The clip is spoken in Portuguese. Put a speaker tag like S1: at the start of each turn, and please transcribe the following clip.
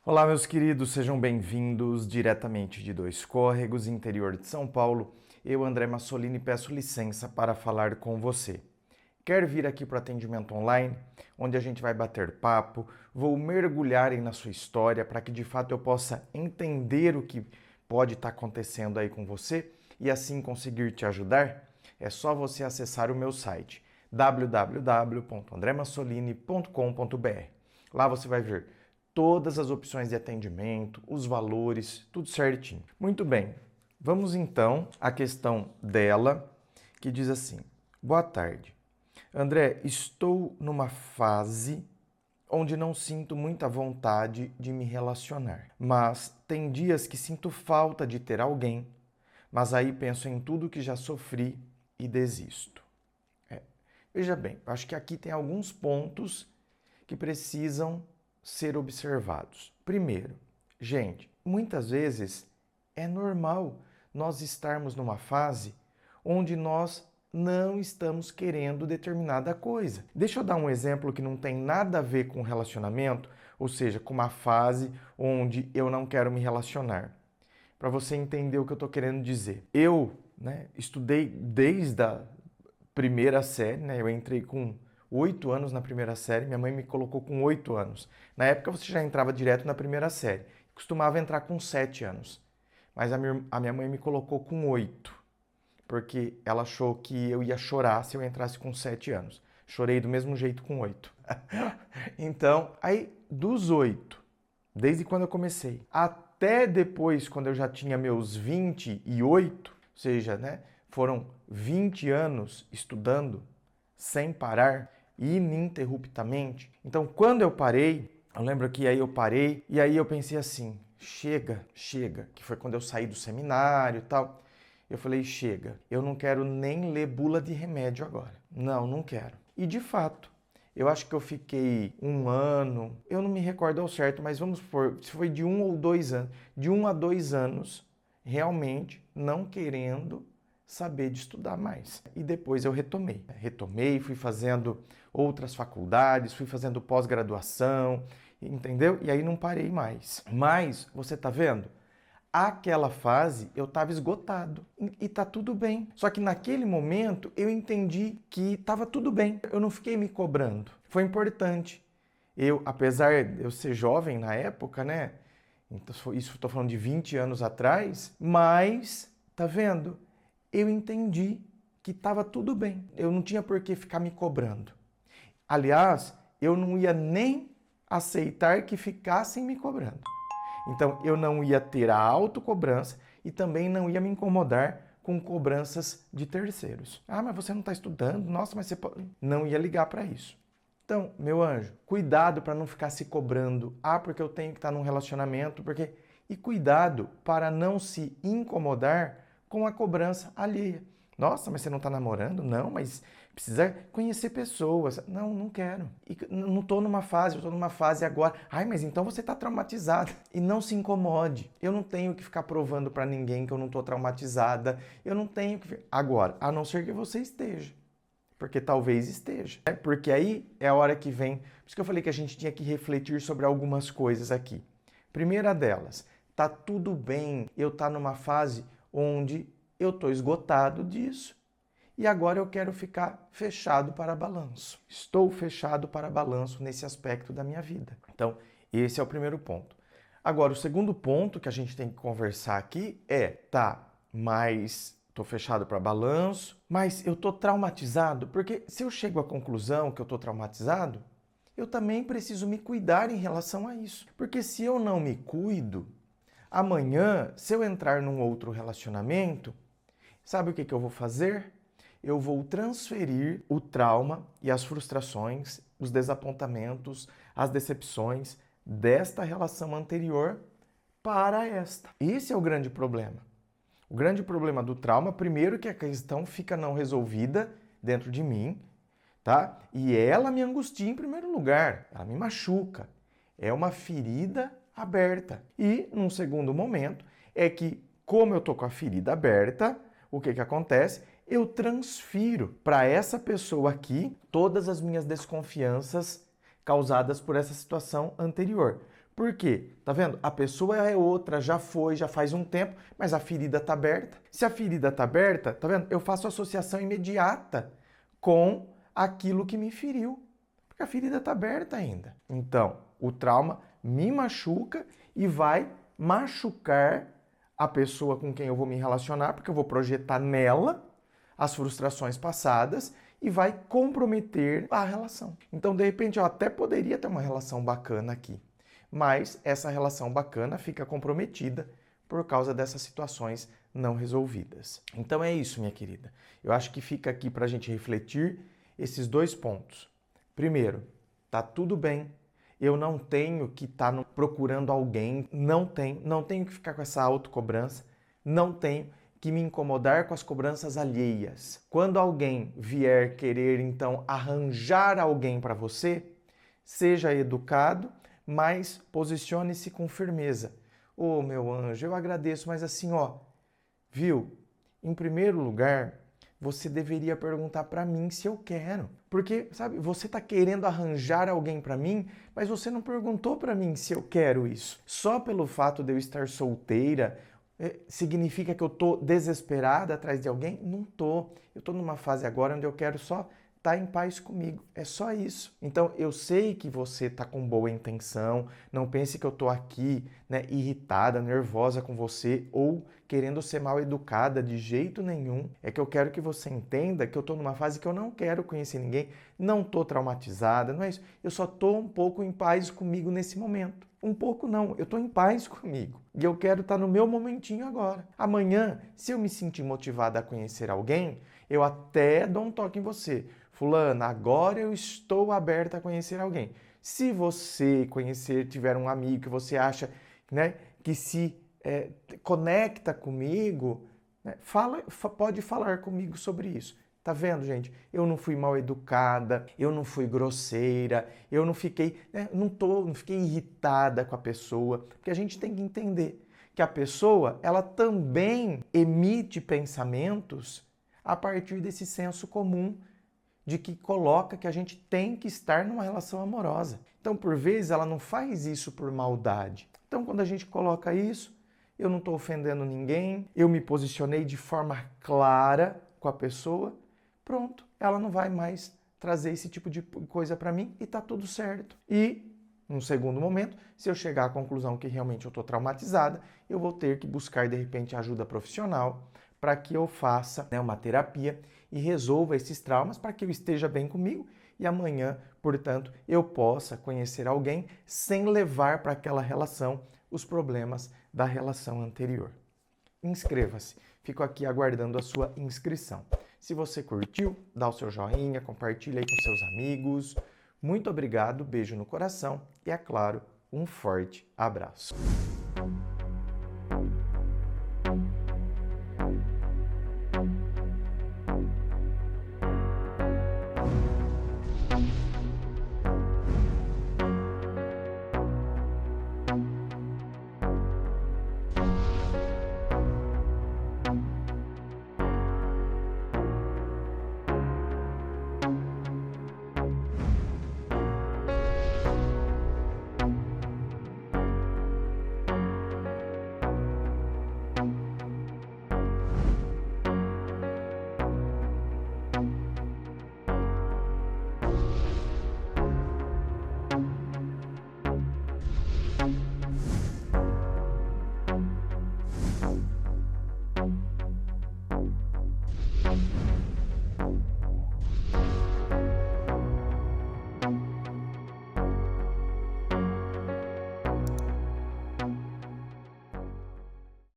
S1: Olá, meus queridos, sejam bem-vindos diretamente de Dois Córregos, interior de São Paulo. Eu, André Massolini, peço licença para falar com você. Quer vir aqui para o atendimento online, onde a gente vai bater papo, vou mergulhar na sua história para que de fato eu possa entender o que pode estar acontecendo aí com você e assim conseguir te ajudar? É só você acessar o meu site www.andremassolini.com.br. Lá você vai ver todas as opções de atendimento, os valores, tudo certinho. Muito bem, vamos então à questão dela, que diz assim: boa tarde. André, estou numa fase onde não sinto muita vontade de me relacionar, mas tem dias que sinto falta de ter alguém, mas aí penso em tudo que já sofri e desisto. Veja bem, acho que aqui tem alguns pontos que precisam ser observados. Primeiro, gente, muitas vezes é normal nós estarmos numa fase onde nós não estamos querendo determinada coisa. Deixa eu dar um exemplo que não tem nada a ver com relacionamento, ou seja, com uma fase onde eu não quero me relacionar. Para você entender o que eu estou querendo dizer. Eu, estudei desde a primeira série, eu entrei com 8 anos na primeira série, minha mãe me colocou com 8 anos. Na época você já entrava direto na primeira série, costumava entrar com 7 anos, mas a minha mãe me colocou com 8, porque ela achou que eu ia chorar se eu entrasse com 7 anos. Chorei do mesmo jeito com 8. Então, aí dos 8, desde quando eu comecei, até depois, quando eu já tinha meus 28, ou seja, foram 20 anos estudando sem parar, ininterruptamente. Então, quando eu parei, eu lembro que aí eu parei e aí eu pensei assim, chega, que foi quando eu saí do seminário e tal. Eu falei, chega, eu não quero nem ler bula de remédio agora. Não quero. E de fato, eu acho que eu fiquei 1 ano, eu não me recordo ao certo, mas vamos supor, se foi de 1 ou 2 anos, de 1 a 2 anos, realmente não querendo saber de estudar mais. E depois eu retomei. Fui fazendo outras faculdades, fui fazendo pós-graduação, entendeu? E aí não parei mais. Mas, você tá vendo? Aquela fase eu estava esgotado e tá tudo bem. Só que naquele momento eu entendi que estava tudo bem. Eu não fiquei me cobrando. Foi importante. Eu, apesar de eu ser jovem na época, então, isso estou falando de 20 anos atrás, mas, tá vendo? Eu entendi que estava tudo bem. Eu não tinha por que ficar me cobrando. Aliás, eu não ia nem aceitar que ficassem me cobrando. Então, eu não ia ter a autocobrança e também não ia me incomodar com cobranças de terceiros. Ah, mas você não está estudando? Nossa, mas você pode... Não ia ligar para isso. Então, meu anjo, cuidado para não ficar se cobrando. Ah, porque eu tenho que estar num relacionamento, porque... E cuidado para não se incomodar com a cobrança alheia. Nossa, mas você não está namorando? Não, mas precisa conhecer pessoas. Não quero. E não estou numa fase, eu estou numa fase agora. Ai, mas então você está traumatizada. E não se incomode. Eu não tenho que ficar provando para ninguém que eu não estou traumatizada. Eu não tenho que... Agora, a não ser que você esteja. Porque talvez esteja. Porque aí é a hora que vem... Por isso que eu falei que a gente tinha que refletir sobre algumas coisas aqui. Primeira delas, tá tudo bem eu estar numa fase onde eu estou esgotado disso e agora eu quero ficar fechado para balanço. Estou fechado para balanço nesse aspecto da minha vida. Então, esse é o primeiro ponto. Agora, o segundo ponto que a gente tem que conversar aqui é, mas estou fechado para balanço, mas eu estou traumatizado, porque se eu chego à conclusão que eu estou traumatizado, eu também preciso me cuidar em relação a isso. Porque se eu não me cuido, amanhã, se eu entrar num outro relacionamento, sabe o que eu vou fazer? Eu vou transferir o trauma e as frustrações, os desapontamentos, as decepções desta relação anterior para esta. Esse é o grande problema. O grande problema do trauma, primeiro, que a questão fica não resolvida dentro de mim, tá? E ela me angustia em primeiro lugar, ela me machuca. É uma ferida aberta. E, num segundo momento, é que, como eu tô com a ferida aberta, o que acontece? Eu transfiro para essa pessoa aqui todas as minhas desconfianças causadas por essa situação anterior. Por quê? Tá vendo? A pessoa é outra, já foi, já faz um tempo, mas a ferida tá aberta. Se a ferida tá aberta, tá vendo? Eu faço associação imediata com aquilo que me feriu, porque a ferida tá aberta ainda. Então, o trauma me machuca e vai machucar a pessoa com quem eu vou me relacionar, porque eu vou projetar nela as frustrações passadas e vai comprometer a relação. Então, de repente, eu até poderia ter uma relação bacana aqui, mas essa relação bacana fica comprometida por causa dessas situações não resolvidas. Então é isso, minha querida. Eu acho que fica aqui para a gente refletir esses dois pontos. Primeiro, tá tudo bem. Eu não tenho que estar procurando alguém, não tenho que ficar com essa autocobrança, não tenho que me incomodar com as cobranças alheias. Quando alguém vier querer, então, arranjar alguém para você, seja educado, mas posicione-se com firmeza. Ô, meu anjo, eu agradeço, mas assim, ó, viu? Em primeiro lugar, você deveria perguntar para mim se eu quero. Porque, sabe, você tá querendo arranjar alguém para mim, mas você não perguntou para mim se eu quero isso. Só pelo fato de eu estar solteira, significa que eu tô desesperada atrás de alguém? Não tô. Eu tô numa fase agora onde eu quero só estar em paz comigo. É só isso. Então, eu sei que você tá com boa intenção. Não pense que eu tô aqui, né, irritada, nervosa com você ou querendo ser mal educada de jeito nenhum. É que eu quero que você entenda que eu tô numa fase que eu não quero conhecer ninguém, não tô traumatizada, não é isso. Eu só tô um pouco em paz comigo nesse momento. Um pouco não, eu tô em paz comigo. E eu quero estar no meu momentinho agora. Amanhã, se eu me sentir motivada a conhecer alguém, eu até dou um toque em você. Fulana, agora eu estou aberta a conhecer alguém. Se você conhecer, tiver um amigo que você acha, né, que se conecta comigo, né, pode falar comigo sobre isso. Tá vendo, gente? Eu não fui mal educada, eu não fui grosseira, eu não fiquei, né, não fiquei irritada com a pessoa, porque a gente tem que entender que a pessoa, ela também emite pensamentos a partir desse senso comum de que coloca que a gente tem que estar numa relação amorosa. Então, por vezes, ela não faz isso por maldade. Então, quando a gente coloca isso, eu não estou ofendendo ninguém, eu me posicionei de forma clara com a pessoa, pronto, ela não vai mais trazer esse tipo de coisa para mim e tá tudo certo. E, num segundo momento, se eu chegar à conclusão que realmente eu estou traumatizada, eu vou ter que buscar, de repente, ajuda profissional para que eu faça, né, uma terapia e resolva esses traumas para que eu esteja bem comigo e amanhã, portanto, eu possa conhecer alguém sem levar para aquela relação os problemas da relação anterior. Inscreva-se. Fico aqui aguardando a sua inscrição. Se você curtiu, dá o seu joinha, compartilha aí com seus amigos. Muito obrigado, beijo no coração e, é claro, um forte abraço.